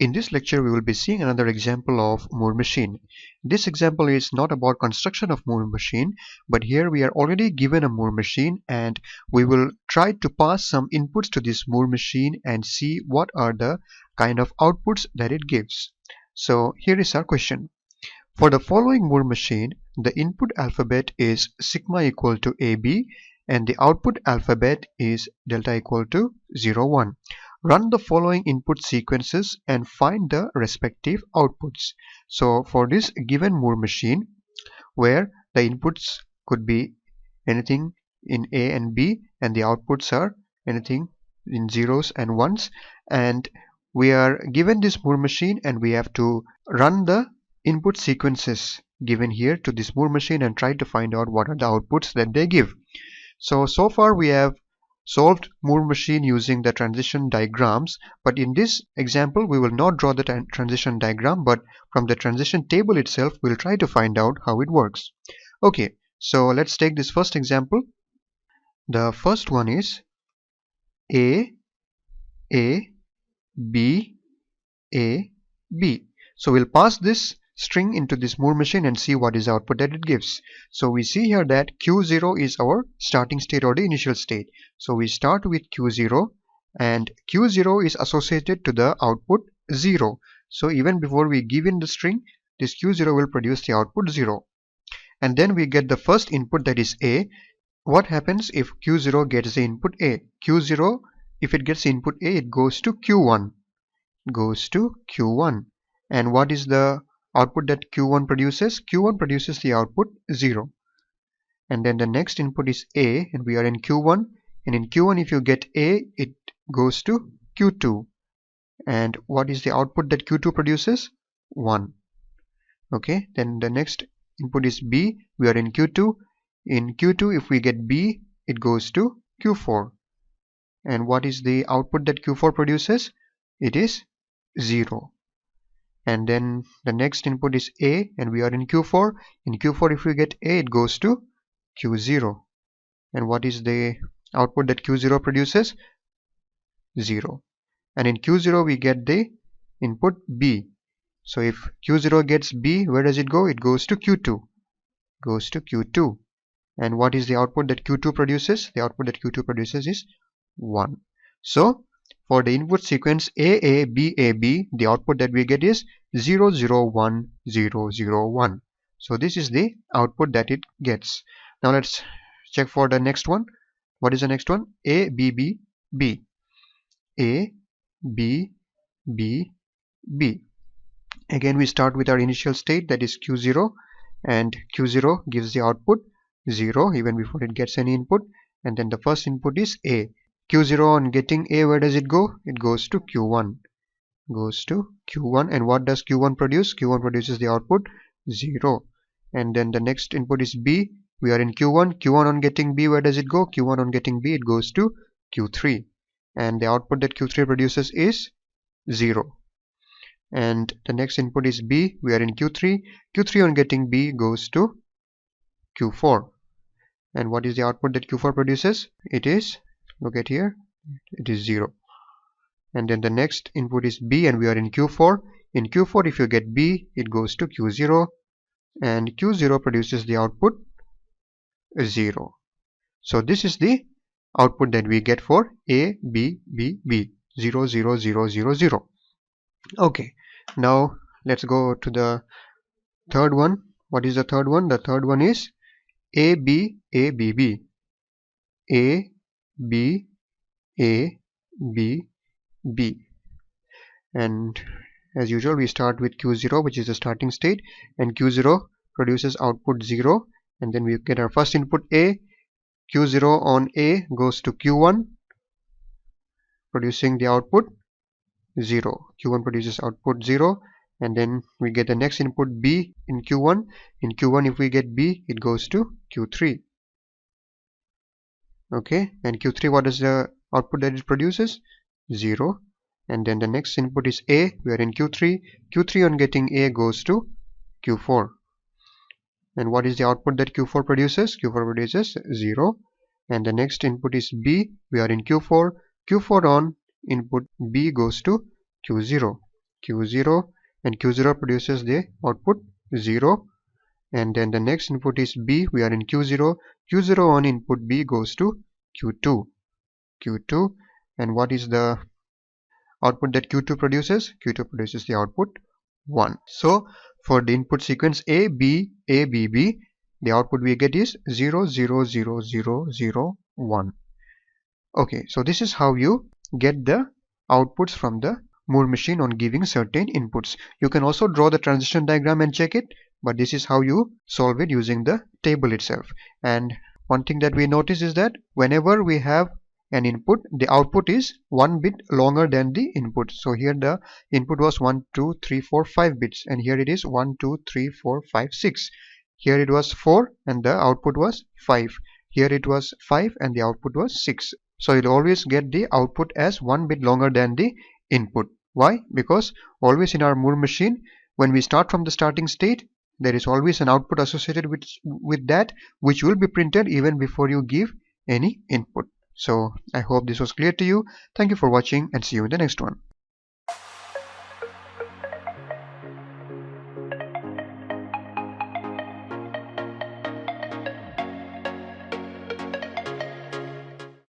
In this lecture, we will be seeing another example of Moore machine. This example is not about construction of Moore machine, but here we are already given a Moore machine and we will try to pass some inputs to this Moore machine and see what are the kind of outputs that it gives. So here is our question. For the following Moore machine, the input alphabet is sigma equal to AB and the output alphabet is delta equal to 0, 1. Run the following input sequences and find the respective outputs. So for this given Moore machine, where the inputs could be anything in A and B and the outputs are anything in zeros and ones, and we are given this Moore machine and we have to run the input sequences given here to this Moore machine and try to find out what are the outputs that they give. So far we have solved Moore machine using the transition diagrams, but in this example we will not draw the transition diagram, but from the transition table itself we'll try to find out how it works. Okay, so let's take this first example. The first one is A, B, A, B. So we'll pass this string into this Moore machine and see what is the output that it gives. So we see here that Q0 is our starting state or the initial state. So we start with Q0 and Q0 is associated to the output 0. So even before we give in the string, this Q0 will produce the output 0. And then we get the first input, that is A. What happens if Q0 gets the input A? Q0, if it gets input A, it goes to Q1. And what is the output that Q1 produces? Q1 produces the output 0. And then the next input is A and we are in Q1, and in Q1 if you get A, it goes to Q2. And what is the output that Q2 produces? 1. Okay, then the next input is B. We are in Q2. In Q2 if we get B, it goes to Q4. And what is the output that Q4 produces? It is 0. And then the next input is A and we are in Q4. In Q4 if we get A, it goes to Q0. And what is the output that Q0 produces? 0. And in Q0 we get the input B. So if Q0 gets B, where does it go? It goes to Q2. And what is the output that Q2 produces? The output that Q2 produces is 1. So for the input sequence A, B, the output that we get is 0, 0, 1, 0, 0, 1. So this is the output that it gets. Now let's check for the next one. What is the next one? A, B, B, B. A, B, B, B. Again we start with our initial state, that is Q0, and Q0 gives the output 0 even before it gets any input. And then the first input is A. Q0 on getting A, where does it go? It goes to Q1. And what does Q1 produce? Q1 produces the output 0. And then the next input is B. We are in Q1. Q1 on getting B, where does it go? Q1 on getting B, it goes to Q3. And the output that Q3 produces is 0. And the next input is B. We are in Q3. Q3 on getting B goes to Q4. And what is the output that Q4 produces? It is, look at here, it is 0. And then the next input is B and we are in Q4. In Q4 if you get B, it goes to Q0 and Q0 produces the output 0. So this is the output that we get for A, B, B, B, 0, 0, 0, 0, 0. Okay, now let's go to the third one. What is the third one? The third one is A, B, A, B, B. A, B, A, B, B. And as usual we start with Q0, which is the starting state, and Q0 produces output 0, and then we get our first input A. Q0 on A goes to Q1, producing the output 0. Q1 produces output 0, and then we get the next input B in Q1. In Q1 if we get B, it goes to Q3. Okay, and Q3, what is the output that it produces? 0. And then the next input is A. We are in Q3. Q3 on getting A goes to Q4. And what is the output that Q4 produces? Q4 produces 0. And the next input is B. We are in Q4. Q4 on input B goes to Q0. Q0, and Q0 produces the output 0. And then the next input is B. We are in Q0. Q0 on input B goes to Q2. And what is the output that Q2 produces? Q2 produces the output 1. So for the input sequence A, B, B, the output we get is 0, 0, 0, 0, 0, 1. Okay, so this is how you get the outputs from the Moore machine on giving certain inputs. You can also draw the transition diagram and check it, but this is how you solve it using the table itself. And one thing that we notice is that whenever we have an input, the output is 1 bit longer than the input. So here the input was 1, 2, 3, 4, 5 bits, and here it is 1, 2, 3, 4, 5, 6. Here it was 4 and the output was 5. Here it was 5 and the output was 6. So you'll always get the output as 1 bit longer than the input. Why? Because always in our Moore machine, when we start from the starting state, there is always an output associated with that, which will be printed even before you give any input. So I hope this was clear to you. Thank you for watching and see you in the next one.